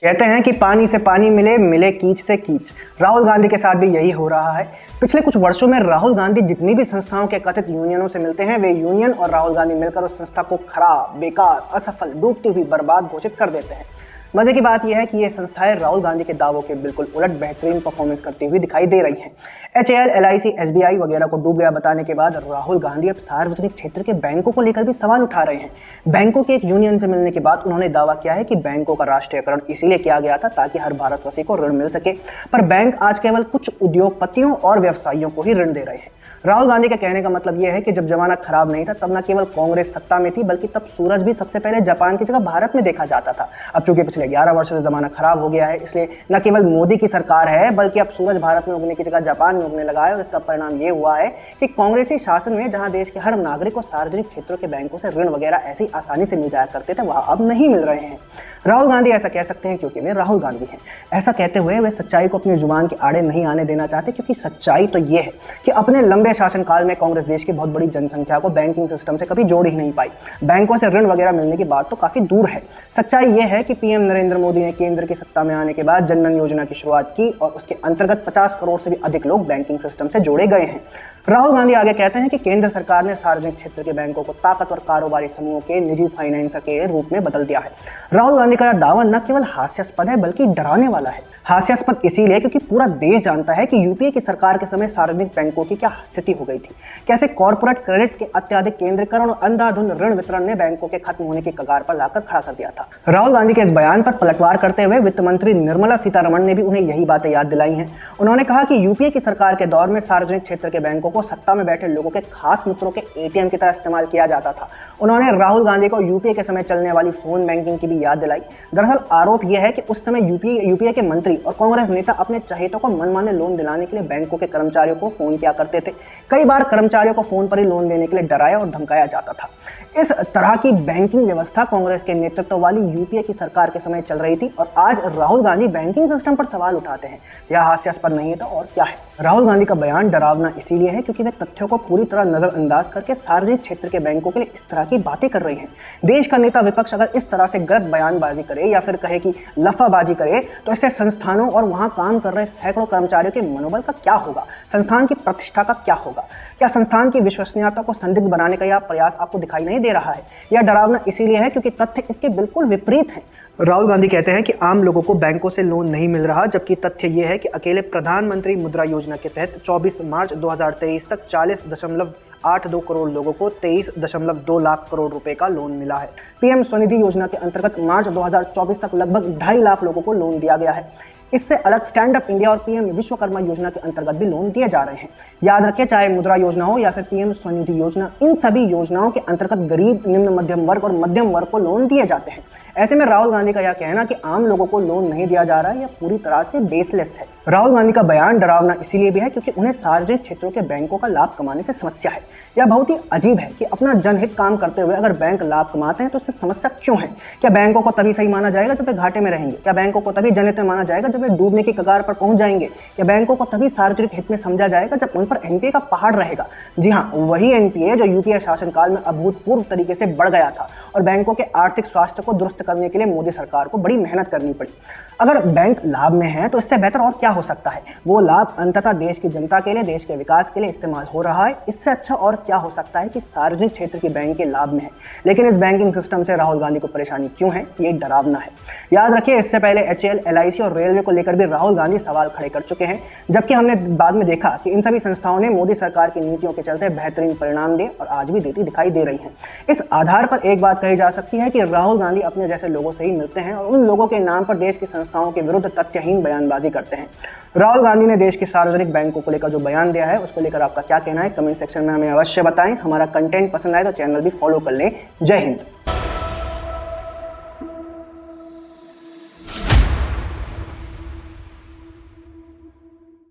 कहते हैं कि पानी से पानी मिले, मिले कीच से कीच। राहुल गांधी के साथ भी यही हो रहा है। पिछले कुछ वर्षों में राहुल गांधी जितनी भी संस्थाओं के कथित यूनियनों से मिलते हैं, वे यूनियन और राहुल गांधी मिलकर उस संस्था को खराब, बेकार, असफल, डूबती हुई, बर्बाद घोषित कर देते हैं। मजे की बात यह है कि ये संस्थाएं राहुल गांधी के दावों के बिल्कुल उलट बेहतरीन परफॉर्मेंस करती हुई दिखाई दे रही हैं। HAL, LIC, SBI वगैरह को डूब गया बताने के बाद राहुल गांधी अब सार्वजनिक क्षेत्र के बैंकों को लेकर भी सवाल उठा रहे हैं। बैंकों के एक यूनियन से मिलने के बाद उन्होंने दावा किया है कि बैंकों का राष्ट्रीयकरण इसीलिए किया गया था ताकि हर भारतवासी को ऋण मिल सके, पर बैंक आज केवल कुछ उद्योगपतियों और व्यवसायियों को ही ऋण दे रहे हैं। राहुल गांधी का कहने का मतलब यह है कि जब जमाना खराब नहीं था तब न केवल कांग्रेस सत्ता में थी, बल्कि तब सूरज भी सबसे पहले जापान की जगह भारत में देखा जाता था। अब चूंकि पिछले 11 वर्षों से जमाना खराब हो गया है, इसलिए न केवल मोदी की सरकार है बल्कि अब सूरज भारत में उगने की जगह जापान में उगने लगा है। और इसका परिणाम ये हुआ है कि कांग्रेसी शासन में जहां देश के हर नागरिक को सार्वजनिक क्षेत्रों के बैंकों से ऋण वगैरह ऐसी आसानी से मिल जाया करते थे, वह अब नहीं मिल रहे हैं। राहुल गांधी ऐसा कह सकते हैं क्योंकि वे राहुल गांधी हैं। ऐसा कहते हुए वे सच्चाई को अपनी जुबान के आड़े नहीं आने देना चाहते, क्योंकि सच्चाई तो ये है कि अपने लंबे शासनकाल में कांग्रेस देश की बहुत बड़ी जनसंख्या को बैंकिंग सिस्टम से कभी जोड़ ही नहीं पाई। बैंकों से ऋण वगैरह मिलने की बात तो काफी दूर है। सच्चाई ये है कि पीएम नरेंद्र मोदी ने केंद्र की सत्ता में आने के बाद जनधन योजना की शुरुआत की और उसके अंतर्गत 50 करोड़ से भी अधिक लोग बैंकिंग सिस्टम से जोड़े गए हैं। राहुल गांधी आगे कहते हैं कि केंद्र सरकार ने सार्वजनिक क्षेत्र के बैंकों को ताकतवर कारोबारी समूहों के निजी फाइनेंसर के रूप में बदल दिया है। राहुल गांधी का दावा न केवल हास्यास्पद है बल्कि डराने वाला है। हास्यास्पद इसीलिए क्योंकि पूरा देश जानता है कि यूपीए की सरकार के समय सार्वजनिक बैंकों की क्या स्थिति हो गई थी। कैसे कॉर्पोरेट क्रेडिट के अत्यधिक केंद्रीकरण और अंधाधुंध ऋण वितरण ने बैंकों के खत्म होने की कगार पर लाकर खड़ा कर दिया था। राहुल गांधी के इस बयान पर पलटवार करते हुए वित्त मंत्री निर्मला सीतारमण ने भी उन्हें यही बातें याद दिलाई हैं। उन्होंने कहा कि यूपीए की सरकार के दौर में सार्वजनिक क्षेत्र के बैंकों को सत्ता में बैठे लोगों के खास मित्रों के एटीएम की तरह इस्तेमाल किया जाता था। उन्होंने राहुल गांधी को यूपीए के समय चलने वाली फोन बैंकिंग की भी याद दिलाई। दरअसल आरोप यह है कि उस समय यूपीए के मंत्री और कांग्रेस नेता अपने चहेतों को मनमाने लोन दिलाने के लिए बैंकों के कर्मचारियों को फोन किया करते थे। कई बार कर्मचारियों को फोन पर ही लोन देने के लिए डराया और धमकाया जाता था। इस तरह की बैंकिंग व्यवस्था कांग्रेस के नेतृत्व वाली यूपीए की सरकार के समय चल रही थी और आज राहुल गांधी बैंकिंग सिस्टम पर सवाल उठाते हैं। यह हास्यास्पद नहीं है तो और क्या है। राहुल गांधी का बयान डरावना इसीलिए है क्योंकि वे तथ्यों को पूरी तरह नजरअंदाज करके सार्वजनिक क्षेत्र के बैंकों के लिए इस तरह की बातें कर रहे हैं। देश का नेता विपक्ष अगर इस तरह से गलत बयानबाजी करे या फिर कहे कि लफाबाजी करे तो इससे संस्थानों और वहां काम कर रहे सैकड़ों कर्मचारियों के मनोबल का क्या होगा, संस्थान की प्रतिष्ठा का क्या होगा। क्या संस्थान की विश्वसनीयता को संदिग्ध बनाने का यह प्रयास आपको दिखाई नहीं दे रहा है? यह डरावना इसीलिए है क्योंकि तथ्य इसके बिल्कुल विपरीत हैं। राहुल गांधी कहते हैं कि आम लोगों को बैंकों से लोन नहीं मिल रहा, जबकि तथ्य यह है कि अकेले प्रधानमंत्री मुद्रा योजना के तहत 24 मार्च 2023 तक 40.82 करोड़ लोगों को 23.2 लाख करोड़ रुपए का लोन मिला है। पीएम स्वनिधि योजना के अंतर्गत मार्च 2024 तक लगभग 2.5 लाख लोगों को लोन दिया गया है। इससे अलग स्टैंड अप इंडिया और पीएम विश्वकर्मा योजना के अंतर्गत भी लोन दिए जा रहे हैं। याद रखें, चाहे मुद्रा योजना हो या फिर पीएम स्वनिधि योजना, इन सभी योजनाओं के अंतर्गत गरीब, निम्न मध्यम वर्ग और मध्यम वर्ग को लोन दिए जाते हैं। ऐसे में राहुल गांधी का यह कहना कि आम लोगों को लोन नहीं दिया जा रहा है, यह पूरी तरह से बेसलेस है। राहुल गांधी का बयान डरावना इसीलिए भी है क्योंकि उन्हें सार्वजनिक क्षेत्रों के बैंकों का लाभ कमाने से समस्या है। यह बहुत ही अजीब है कि अपना जनहित काम करते हुए अगर बैंक लाभ कमाते हैं तो इससे समस्या क्यों है? क्या बैंकों को तभी सही माना जाएगा जब वे घाटे में रहेंगे? क्या बैंकों को तभी जनहित में माना जाएगा जब वे डूबने की कगार पर पहुंच जाएंगे? क्या बैंकों को तभी सार्वजनिक हित में समझा जाएगा जब उन पर एनपीए का पहाड़ रहेगा? जी हाँ, वही एनपीए जो यूपीए शासनकाल में अभूतपूर्व तरीके से बढ़ गया था और बैंकों के आर्थिक स्वास्थ्य को दुरुस्त करने के लिए मोदी सरकार को बड़ी मेहनत करनी पड़ी। अगर बैंक लाभ में है तो इससे बेहतर और क्या हो सकता है? वो लाभ अंततः देश की जनता के लिए, देश के विकास के लिए इस्तेमाल हो रहा है। इससे अच्छा और क्या हो सकता है कि सार्वजनिक क्षेत्र की बैंक के लाभ में है। लेकिन इस बैंकिंग सिस्टम से राहुल गांधी को परेशानी क्यों है? ये डरावना है। याद रखिए, इससे पहले HAL, LIC और रेलवे को लेकर भी राहुल गांधी सवाल खड़े कर चुके हैं, जबकि हमने बाद में देखा कि इन सभी संस्थाओं ने मोदी सरकार की नीतियों के चलते बेहतरीन परिणाम दिए और आज भी देती दिखाई दे रही हैं। इस आधार पर एक बात कही जा सकती है कि राहुल गांधी अपने जैसे लोगों से ही मिलते हैं और उन लोगों के नाम पर देश की संस्थाओं के विरुद्ध तथ्यहीन बयानबाजी करते हैं। राहुल गांधी ने देश के सार्वजनिक बैंकों को लेकर जो बयान दिया है उसको लेकर आपका क्या कहना है, कमेंट सेक्शन में हमें अवश्य बताएं। हमारा कंटेंट पसंद आए तो चैनल भी फॉलो कर लें। जय हिंद।